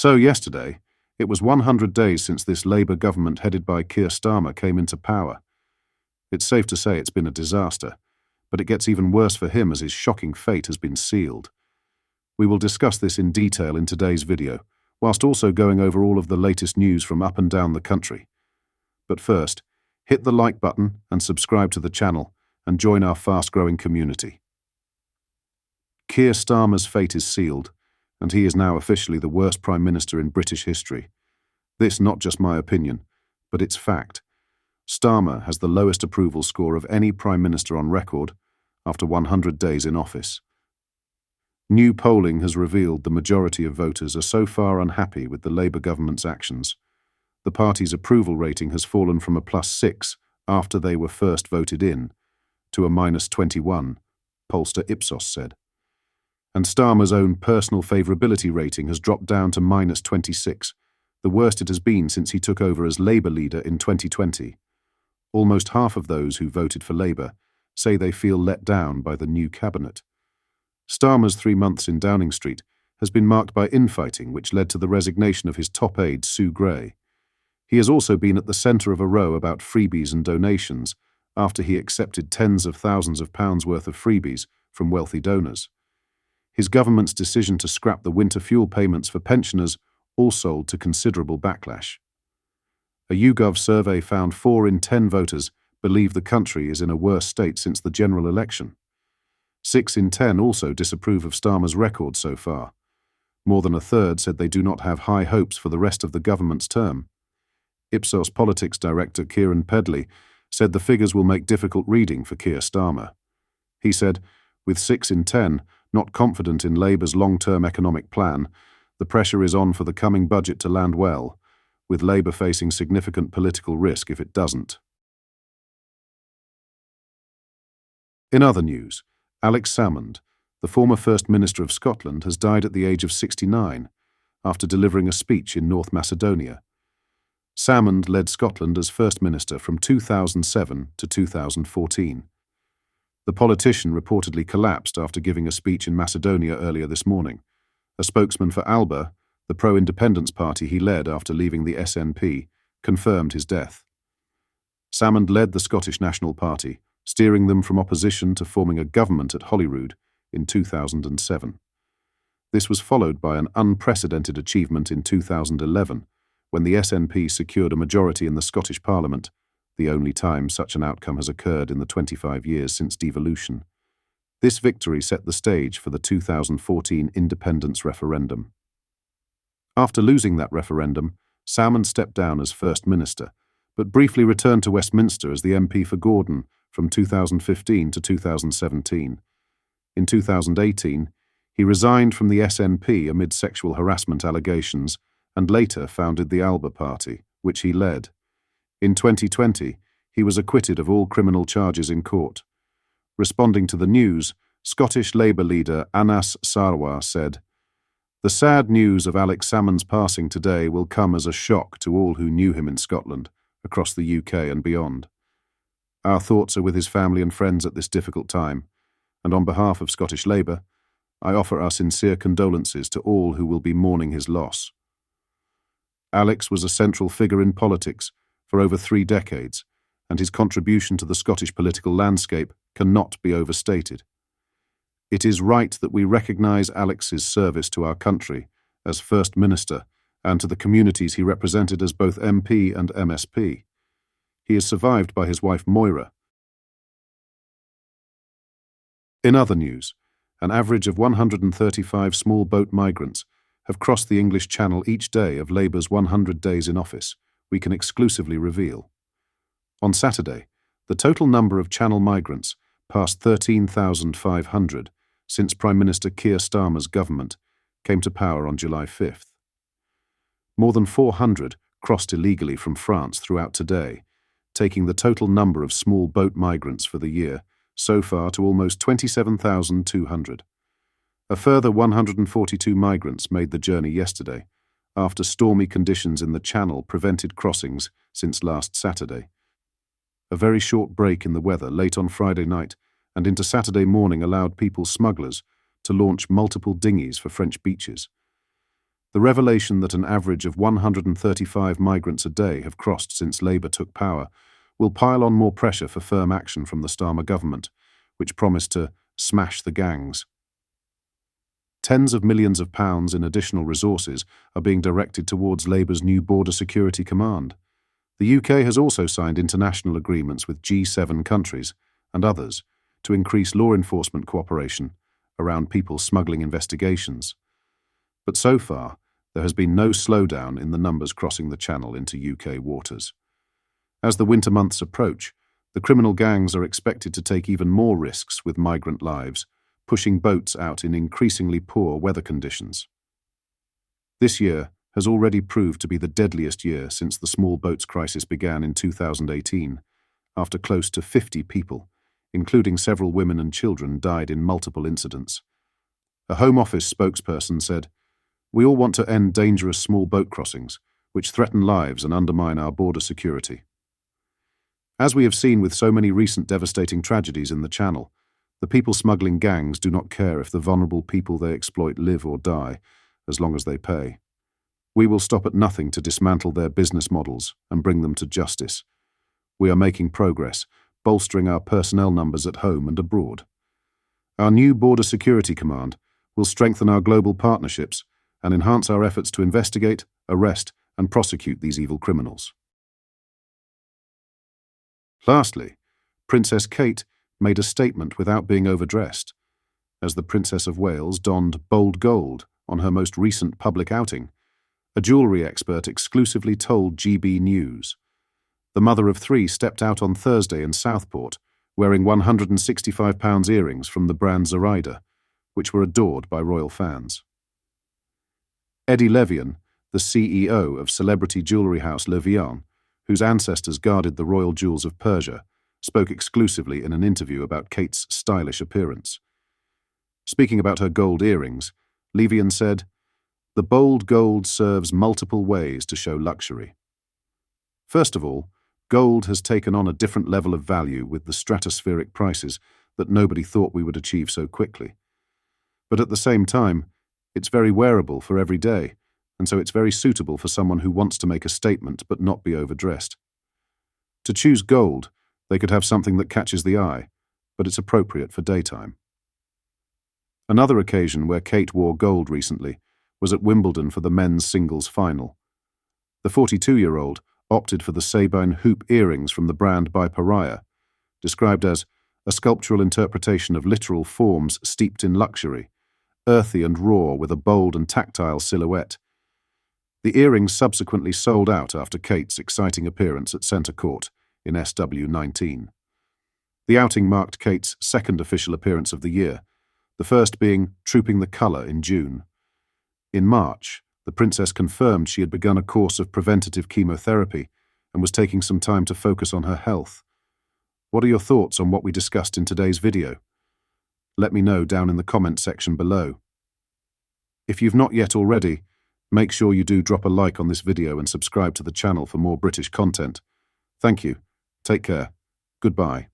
So yesterday, it was 100 days since this Labour government headed by Keir Starmer came into power. It's safe to say it's been a disaster, but it gets even worse for him as his shocking fate has been sealed. We will discuss this in detail in today's video, whilst also going over all of the latest news from up and down the country. But first, hit the like button and subscribe to the channel and join our fast-growing community. Keir Starmer's fate is sealed, and he is now officially the worst Prime Minister in British history. This not just my opinion, but it's fact. Starmer has the lowest approval score of any Prime Minister on record after 100 days in office. New polling has revealed the majority of voters are so far unhappy with the Labour government's actions. The party's approval rating has fallen from a +6 after they were first voted in to a -21, pollster Ipsos said. And Starmer's own personal favourability rating has dropped down to -26, the worst it has been since he took over as Labour leader in 2020. Almost half of those who voted for Labour say they feel let down by the new cabinet. Starmer's 3 months in Downing Street has been marked by infighting, which led to the resignation of his top aide, Sue Gray. He has also been at the centre of a row about freebies and donations after he accepted tens of thousands of pounds worth of freebies from wealthy donors. His government's decision to scrap the winter fuel payments for pensioners also led to considerable backlash. A YouGov survey found 4 in 10 voters believe the country is in a worse state since the general election. 6 in 10 also disapprove of Starmer's record so far. More than a third said they do not have high hopes for the rest of the government's term. Ipsos politics director Kieran Pedley said the figures will make difficult reading for Keir Starmer. He said, with 6 in 10 not confident in Labour's long-term economic plan, the pressure is on for the coming budget to land well, with Labour facing significant political risk if it doesn't. In other news, Alex Salmond, the former First Minister of Scotland, has died at the age of 69 after delivering a speech in North Macedonia. Salmond led Scotland as First Minister from 2007 to 2014. The politician reportedly collapsed after giving a speech in Macedonia earlier this morning. A spokesman for ALBA, the pro-independence party he led after leaving the SNP, confirmed his death. Salmond led the Scottish National Party, steering them from opposition to forming a government at Holyrood in 2007. This was followed by an unprecedented achievement in 2011, when the SNP secured a majority in the Scottish Parliament, the only time such an outcome has occurred in the 25 years since devolution. This victory set the stage for the 2014 independence referendum. After losing that referendum, Salmond stepped down as First Minister, but briefly returned to Westminster as the MP for Gordon from 2015 to 2017. In 2018, he resigned from the SNP amid sexual harassment allegations and later founded the ALBA party, which he led. In 2020, he was acquitted of all criminal charges in court. Responding to the news, Scottish Labour leader Anas Sarwar said, "The sad news of Alex Salmond's passing today will come as a shock to all who knew him in Scotland, across the UK and beyond. Our thoughts are with his family and friends at this difficult time, and on behalf of Scottish Labour, I offer our sincere condolences to all who will be mourning his loss." Alex was a central figure in politics for over 3 decades, and his contribution to the Scottish political landscape cannot be overstated. It is right that we recognise Alex's service to our country as First Minister and to the communities he represented as both MP and MSP. He is survived by his wife Moira. In other news, an average of 135 small boat migrants have crossed the English Channel each day of Labour's 100 days in office, we can exclusively reveal. On Saturday, the total number of Channel migrants passed 13,500 since Prime Minister Keir Starmer's government came to power on July 5th. More than 400 crossed illegally from France throughout today, taking the total number of small boat migrants for the year so far to almost 27,200. A further 142 migrants made the journey yesterday, after stormy conditions in the Channel prevented crossings since last Saturday. A very short break in the weather late on Friday night and into Saturday morning allowed people smugglers to launch multiple dinghies for French beaches. The revelation that an average of 135 migrants a day have crossed since Labour took power will pile on more pressure for firm action from the Starmer government, which promised to smash the gangs. Tens of millions of pounds in additional resources are being directed towards Labour's new Border Security Command. The UK has also signed international agreements with G7 countries and others to increase law enforcement cooperation around people smuggling investigations. But so far, there has been no slowdown in the numbers crossing the Channel into UK waters. As the winter months approach, the criminal gangs are expected to take even more risks with migrant lives, pushing boats out in increasingly poor weather conditions. This year has already proved to be the deadliest year since the small boats crisis began in 2018, after close to 50 people, including several women and children, died in multiple incidents. A Home Office spokesperson said, "We all want to end dangerous small boat crossings, which threaten lives and undermine our border security." As we have seen with so many recent devastating tragedies in the Channel, the people smuggling gangs do not care if the vulnerable people they exploit live or die, as long as they pay. We will stop at nothing to dismantle their business models and bring them to justice. We are making progress, bolstering our personnel numbers at home and abroad. Our new Border Security Command will strengthen our global partnerships and enhance our efforts to investigate, arrest, and prosecute these evil criminals. Lastly, Princess Kate made a statement without being overdressed. As the Princess of Wales donned bold gold on her most recent public outing, a jewellery expert exclusively told GB News. The mother of three stepped out on Thursday in Southport, wearing £165 earrings from the brand Zoraida, which were adored by royal fans. Eddie Levian, the CEO of celebrity jewellery house Levian, whose ancestors guarded the royal jewels of Persia, spoke exclusively in an interview about Kate's stylish appearance. Speaking about her gold earrings, Levian said, "The bold gold serves multiple ways to show luxury. First of all, gold has taken on a different level of value with the stratospheric prices that nobody thought we would achieve so quickly. But at the same time, it's very wearable for every day, and so it's very suitable for someone who wants to make a statement but not be overdressed. To choose gold, they could have something that catches the eye, but it's appropriate for daytime." Another occasion where Kate wore gold recently was at Wimbledon for the men's singles final. The 42-year-old opted for the Sabine hoop earrings from the brand by Pariah, described as a sculptural interpretation of literal forms steeped in luxury, earthy and raw with a bold and tactile silhouette. The earrings subsequently sold out after Kate's exciting appearance at Centre Court in SW19. The outing marked Kate's second official appearance of the year, the first being Trooping the Colour in June. In March, the Princess confirmed she had begun a course of preventative chemotherapy and was taking some time to focus on her health. What are your thoughts on what we discussed in today's video? Let me know down in the comment section below. If you've not yet already, make sure you do drop a like on this video and subscribe to the channel for more British content. Thank you. Take care. Goodbye.